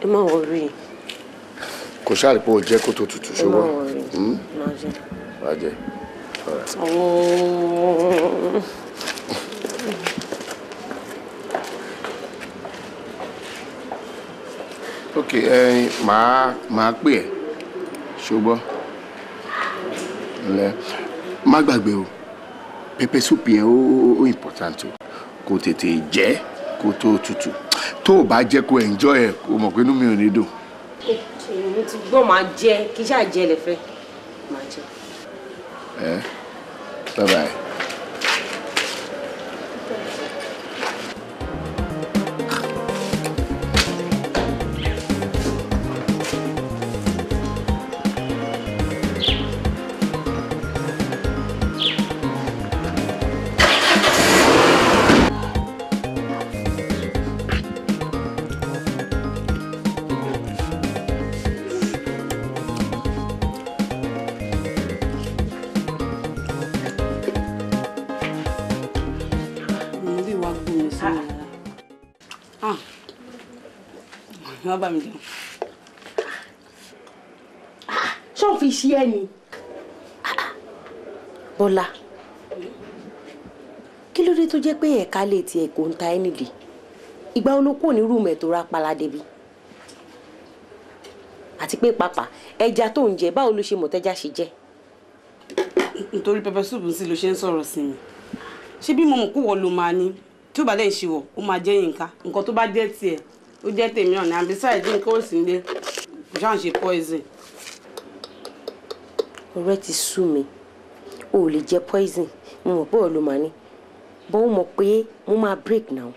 ẹ má worry. Kò ṣáà rí pé o jẹ́ kó tó tutù ṣọwọ́. Ẹ má worry. Má jẹ. Má jẹ. Ok, màá pè ẹ́ ṣùgbọ́n má gbàgbé o pepper soup yẹn ó important o kò tètè jẹ́ kó tó tutù tó o bá jẹ́ kó enjoy ẹ̀ kó mọ̀ pé inú mi ò ní dùn. mo ti gbọ́ máa jẹ kí ṣáà jẹ lẹ́fẹ̀ẹ́ máa jẹ. Bye bye. Bá mi jẹun. Ṣó fi ṣí ẹ ni. Bọ́lá kí ló dé tó jẹ́ pé ẹ̀ka lè ti ẹ̀kọ́ ń ta ẹ́ nìdí ìgbà olóko ní rúùmù ẹ̀ tó ra palade bí àti pé pàápàá ẹja tó ń jẹ báwo ló ṣe mọ̀ tẹ́já ṣe jẹ́. Nítorí pepper soup sí ló ṣe ń sọ̀rọ̀ sí mi ṣé bí mo mọ̀ kó wọ́n ló máa ní tí ó bá dẹ̀ ń ṣe wọ̀ ó máa jẹ́ nǹkan tó bá jẹ́ tiẹ̀ ó jẹ́ tèmi ọ̀nà and besides nǹkan ó sì ń lé kò ṣáà ń ṣe poison. Ọ̀rẹ́ ti sú mi o ò lè jẹ poison mo mọ̀ pé ọ̀ ló máa ní bọ́ ó mọ̀ pé mo máa break now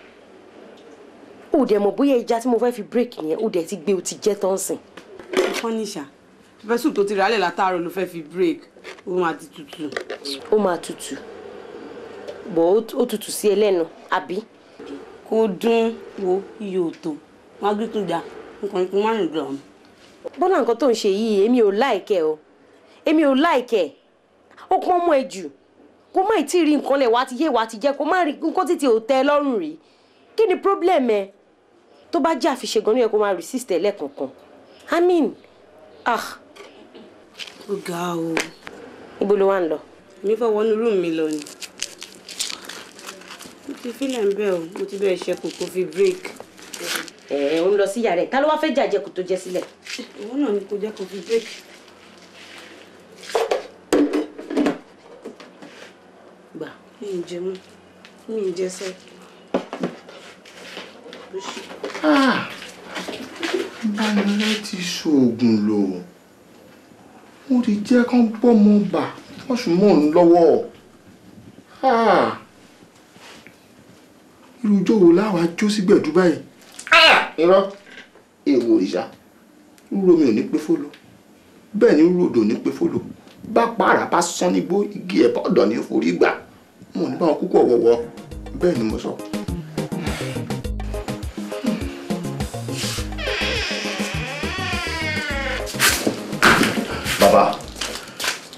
o dẹ̀ mọ̀ bóyá ẹja tí mo fẹ́ fi break yẹn o dẹ̀ ti gbé o ti jẹ́ tán sìn. ó ní ṣá pepper soup tó ti rà lẹ̀ látàárọ̀ ló fẹ́ fi break ó máa ti tutù. Ó máa tutù bọ́ ó tutù sí ẹ lẹ́nu àbí. Kó dún wo iye òtò wọn gbé tún dá nǹkan ikú má rìn dùn. Bọ́lá nǹkan tó ń ṣe yìí èmi ò láìkẹ́ o èmi ò láìkẹ́ ó pọ́n mọ́ ẹ jù kó má tí ì rí nǹkan lẹ̀ wá ti yé wá ti jẹ́ kó má rí nǹkan títí ò tẹ́ ẹ lọ́rùn rí kí ni problem ẹ tó bá jẹ́ àfiṣe gan-an yẹ kó máa resist ẹ lẹ́ẹ̀kọ̀ọ̀kan I mean ó ga o. Ibo ló wá ń lọ. Mi fẹ́ wọnú rúùmù mi lọ ni. Mo ti fílẹ̀ ń bẹ̀ o mo ti bẹ̀rẹ̀ ṣẹ́kù kó fi break. Ó ń lọ sí yàrá ẹ̀ ta ló wá fẹ́ jàjẹ́ kó tó jẹ́ sílẹ̀. Ìwọ náà ni kò jẹ́ kó fi break. Gbà. Mi ì jẹ mọ́ mi ì jẹ sẹ́. Bánirẹ́ ti ṣoògùn lò wọ́n ti jẹ́ kán bọ́mọ bà wọ́n sùn mọ́ òun lọ́wọ́ irú ijó wo láwa jó sí gbẹ̀dú báyìí irọ́ èèwọ̀ òrìṣà rúro mi ò ní pé fólo bẹ́ẹ̀ ni rúro òdò ní pé fólo bá pààrà bá sán nígbó igi ẹ̀bá ọ̀dọ̀ ní forí gbà mo ní báwọn kúkú ọ̀wọ̀wọ́ bẹ́ẹ̀ ni mo sọ.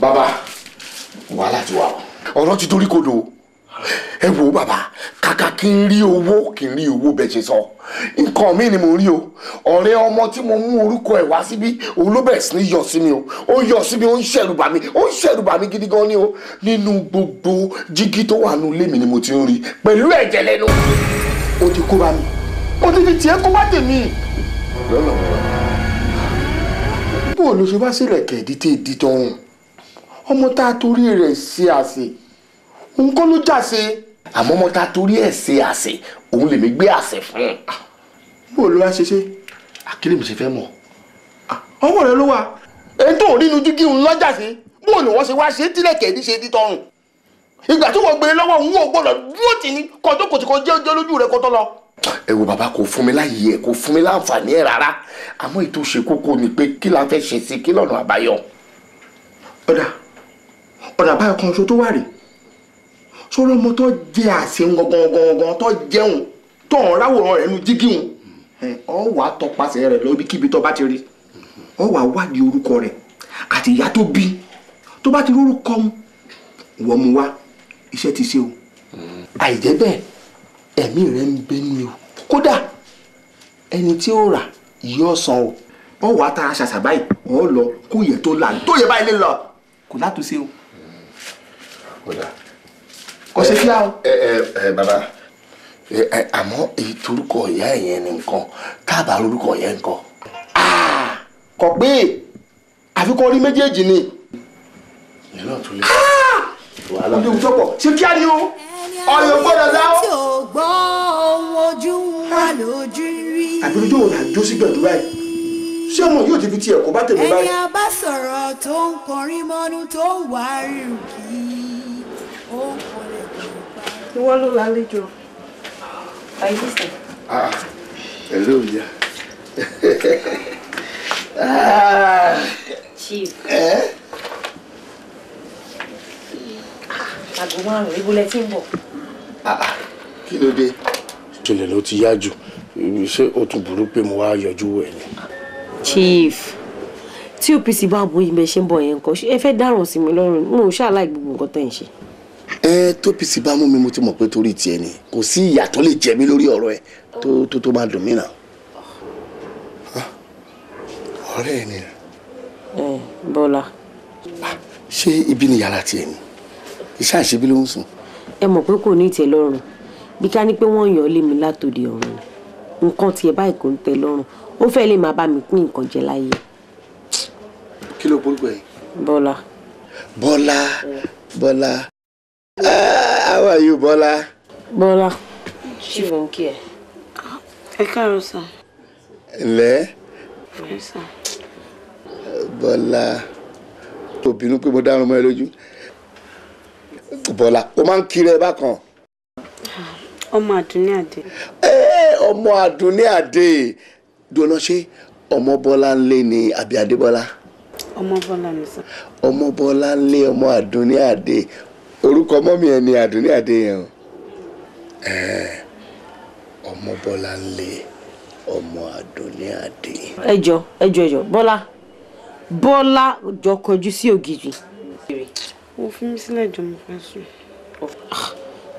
Bàbá wàhálà ti wà ọ̀rọ̀ ti torí kodò ẹ wo bàbá kàkà kí n rí owó bẹ́ẹ̀ ṣe sọ nǹkan mi ni mo rí o ọ̀rẹ́ ọmọ tí mo mú orúkọ ẹ̀ wá síbí òun ló bẹ̀rẹ̀ sí ní yọ sí mi o ó yọ sí mi ó ń ṣẹ̀rù bà mí gidi gan ni o nínú gbogbo jígí tó wà nínú ilé mi ni mo ti ń rí pẹ̀lú ẹ̀jẹ̀ lẹ́nu ó ti kó bá mi ó ti fi tiẹ̀ kó bá tèmi lọ́nà bó ló ṣe bá sílẹ̀ kẹ̀ẹ́dí tí èdè tọ̀hún ọmọ tá a torí rẹ̀ ṣe àsè òun kọ́ ló jáse àmọ́ ọmọ tá a torí ẹ̀ ṣe àsè òun lèmi gbé àsè fún un. bó ló wá ṣe ṣe àkílẹ̀ mi ṣe fẹ́ mọ̀ ọmọ rẹ ló wà èyí tó rí inú jígí òun lọ́jà sí bó ni wọ́n ṣe wá ṣe tílẹ̀ kẹ̀ẹ́dí ṣe èdè tọ̀hún ìgbà tí wọ́n gbé lọ́wọ́ òun ò gbọ́dọ̀ dúró tì ní kọjọ́ kò tí kò jẹ́ lójú rẹ̀ kó tó lọ. ẹ wo bàbá kò fún mi láyé ẹ kò fún mi láǹfààní ẹ rárá àmọ́ ètò ṣe kókó ni pé kí la fẹ́ ṣe sí kí lọ́nà àbáyọ. ọ̀nà àbáyọ kan ṣo tó wà rè sọ́rọ́ ọmọ tó jẹ́ àṣẹ gangan tó jẹun tó ń ráwòrán rẹ̀ nu jígí wọn ọ wà á tọpasẹ̀ rẹ̀ lọ ibikíbi tó bá ti rí ọ wà á wádìí orúkọ rẹ̀ àti ìyá tó bí tó bá ti rí orúkọ wọ́n mú wá iṣẹ́ ti ṣe o àìjẹ́ bẹ́ẹ̀ ẹ̀mí rẹ̀ ń bẹ ní o kódà ẹni tí ó rà yóò san o ọ wà á tara ṣàṣà báyìí ọ lọ kó yẹ tó là tó yẹ báyìí lè lọ kò látúnṣe o. kò ṣe kíá o. bàbá àmọ́ èyí torúkọ ìyá ẹ̀ yẹn ni nǹkan tábà orúkọ yẹn nǹkan. kò pé àfikún orí méjèèjì ni. ìyẹn náà tún lè. wàhálà ọdún ìjọpọ̀ ṣe kíá ni o ọyọ gbọ́dọ̀ dá o. tí ò gbọ́ ohun ojú wa lójú rí. àbílójú òun àjọ sí gbẹ̀dúrà yìí ṣé ọmọ yóò ti fi tiẹ̀ kó bá tèmi báyìí. ẹni a bá sọ̀rọ̀ tó ń kọrin mọ́nú tó ń wá rírun kì í ó ń kọlẹ̀ kó pa. ìwọ ló lálejò. àìsísìn. hello ìyá. Chief. Aago márùn-ún ibo lẹ ti ń bọ̀. kí ló dé. ìṣẹ̀lẹ̀ ló ti yá jù ṣé ó tún burú pé mo wá yọjú ẹ̀ ni. Chief, tí OPC bá bu ibẹ̀ ṣe ń bọ̀ yẹn nǹkan ẹ fẹ́ dáràn sí mi lọ́rùn mo ò ṣàlàyé gbogbo nǹkan tẹ̀ ń ṣe. tó OPC bá mú mi mo ti mọ̀ pé torí tiẹ̀ ni kò sí ìyà tó lè jẹ mí lórí ọ̀rọ̀ ẹ̀ tó máa dùn mí náà. ọ̀rẹ́ ẹ̀ ni. Bọ́lá. ṣé ibi ni yàrá tiẹ̀ ni iṣẹ́ àṣebí ló ń sùn. ẹ mọ̀ pé kò ní ìtẹ́ lọ́rùn bí ká ní pé wọ́n yàn ọ́ lé mi látòdì ọ̀run nǹkan tiẹ̀ báyìí kò ń tẹ́ lọ́rùn ó fẹ́ lè máa bá mi pín nǹkan jẹ láyé. kí ló porúkọ yìí. Bọ́lá. Bọ́lá how are you Bọ́lá. Bọ́lá Chief ń kí ẹ. ẹ káàárọ̀ sà. ǹlẹ́. ẹ sà. Bọ́lá tó bínú pé mo dárun mọ́ ẹ lójú. Bọ́lá o máa ń kiri ẹ bákan. ọmọ Àdùnní Adé. ọmọ Àdùnní Adé dùnà ṣé ọmọ Bọ́lá ń lé ni àbí Adébọ́lá. ọmọ Bọ́lá ni sà. ọmọ Bọ́lá ń lé ọmọ Àdùnní Adé orúkọ mọ́mí ẹ ni Àdùnní Adé yẹn o. ọmọ Bọ́lá ń lé ọmọ Àdùnní Adé. ẹjọ Bọ́lá jọ kọjú sí ògiri. mo fi mí sílẹ̀ jọ mo fẹ́ sùn.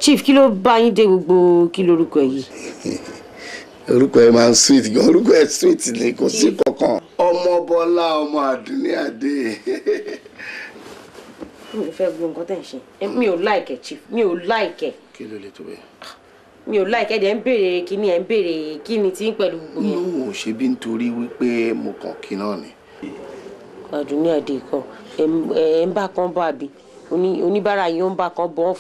Chief kí ló bá yín dé gbogbo kí lorúkọ yìí. orúkọ ẹ máa ń sweet gan orúkọ ẹ sweet ni kò sí kankan. ọmọ Bọ́lá ọmọ Àdùnní Adé. mi ò fẹ́ gbọ́ nǹkan tẹ̀ ń ṣe mi ò láìkẹ́ Chief mi ò láìkẹ́. kí ló lè tó bẹ́ẹ̀. mi ò láìkẹ́ dẹ̀ ń béèrè kíní ẹ̀ ń béèrè kíni tí ń pẹ̀lú gbogbo yẹn. inú ò ṣe bí nítorí wípé mo kàn kí náà ni. Àdùnní Adé kan ẹ̀ ń bá kan bọ́ àbí oníbàárà yìí ó ń bá kan bọ́